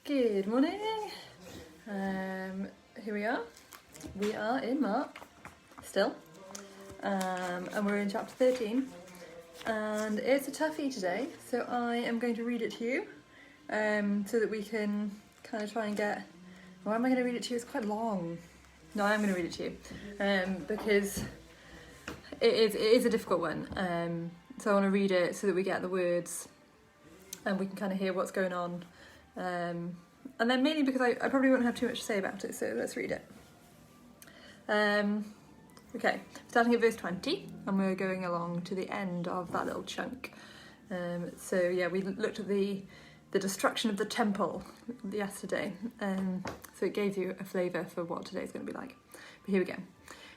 Good morning. Here we are. We are in Mark still, and we're in chapter 13. And it's a toughie today, so I am going to read it to you, so that we can kind of try and get. Why am I going to read it to you? It's quite long. No, I'm going to read it to you, because it is a difficult one. So I want to read it so that we get the words, and we can kind of hear what's going on. And then mainly because I probably won't have too much to say about it, so let's read it. Okay, starting at verse 20, and we're going along to the end of that little chunk. So yeah, we looked at the destruction of the temple yesterday, so it gave you a flavour for what today's going to be like. But here we go.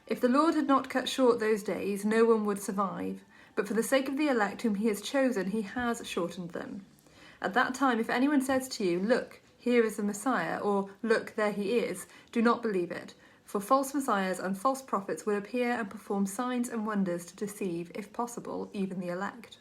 If the Lord had not cut short those days, no one would survive, but for the sake of the elect whom he has chosen, he has shortened them. At that time, if anyone says to you, "Look, here is the Messiah," or "Look, there he is," do not believe it. For false messiahs and false prophets will appear and perform signs and wonders to deceive, if possible, even the elect.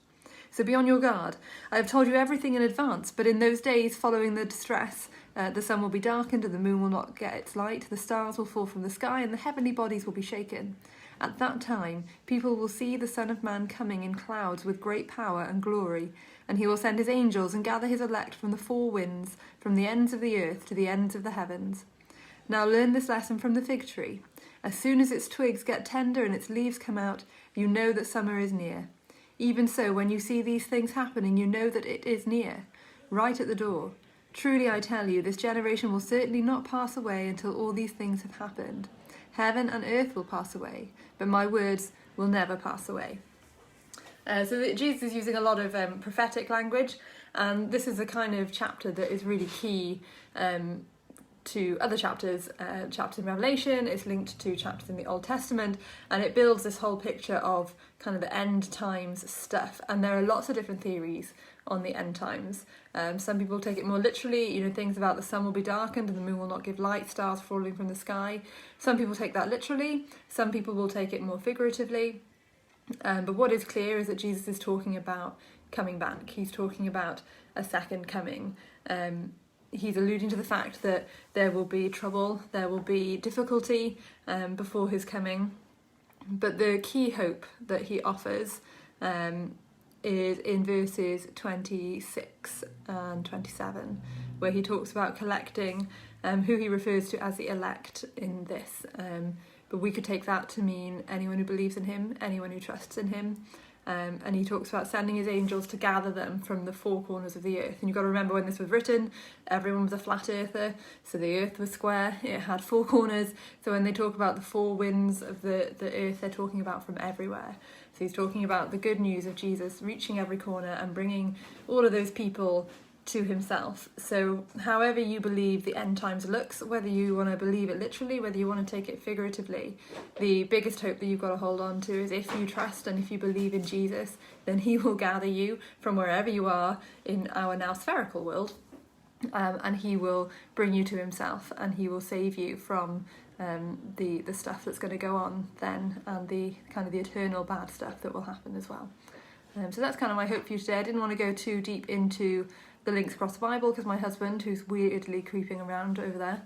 So be on your guard. I have told you everything in advance, but in those days following the distress, the sun will be darkened and the moon will not get its light, the stars will fall from the sky and the heavenly bodies will be shaken. At that time, people will see the Son of Man coming in clouds with great power and glory, and he will send his angels and gather his elect from the four winds, from the ends of the earth to the ends of the heavens. Now learn this lesson from the fig tree. As soon as its twigs get tender and its leaves come out, you know that summer is near. Even so, when you see these things happening, you know that it is near, right at the door. Truly I tell you, this generation will certainly not pass away until all these things have happened. Heaven and earth will pass away, but my words will never pass away. So Jesus is using a lot of prophetic language, and this is a kind of chapter that is really key to other chapters in Revelation. It's linked to chapters in the Old Testament, and it builds this whole picture of kind of the end times stuff. And there are lots of different theories on the end times. Some people take it more literally, things about the sun will be darkened and the moon will not give light, stars falling from the sky. Some people take that literally, some people will take it more figuratively. But what is clear is that Jesus is talking about coming back. He's talking about a second coming. He's alluding to the fact that there will be trouble, there will be difficulty before his coming. But the key hope that he offers is in verses 26 and 27, where he talks about collecting who he refers to as the elect in this. But we could take that to mean anyone who believes in him, anyone who trusts in him. And he talks about sending his angels to gather them from the four corners of the earth. And you've got to remember, when this was written, everyone was a flat earther, so the earth was square, it had four corners. So when they talk about the four winds of the earth, they're talking about from everywhere. So he's talking about the good news of Jesus reaching every corner and bringing all of those people to himself. So however you believe the end times looks, whether you want to believe it literally, whether you want to take it figuratively, the biggest hope that you've got to hold on to is if you trust and if you believe in Jesus, then he will gather you from wherever you are in our now spherical world, and he will bring you to himself, and he will save you from the stuff that's going to go on then, and the kind of the eternal bad stuff that will happen as well. So that's kind of my hope for you today. I didn't want to go too deep into the links across the Bible because my husband, who's weirdly creeping around over there,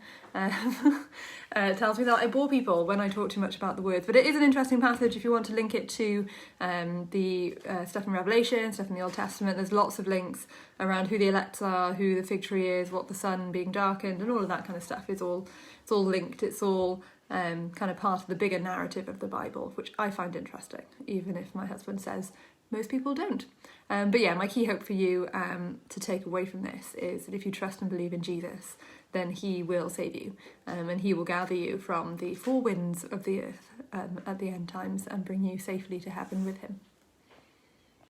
tells me that I bore people when I talk too much about the words. But it is an interesting passage if you want to link it to the stuff in Revelation, stuff in the Old Testament. There's lots of links around who the elects are, who the fig tree is, what the sun being darkened, and all of that kind of stuff. It's all linked. It's all kind of part of the bigger narrative of the Bible, which I find interesting, even if my husband says most people don't. But yeah, my key hope for you to take away from this is that if you trust and believe in Jesus, then he will save you, and he will gather you from the four winds of the earth at the end times and bring you safely to heaven with him.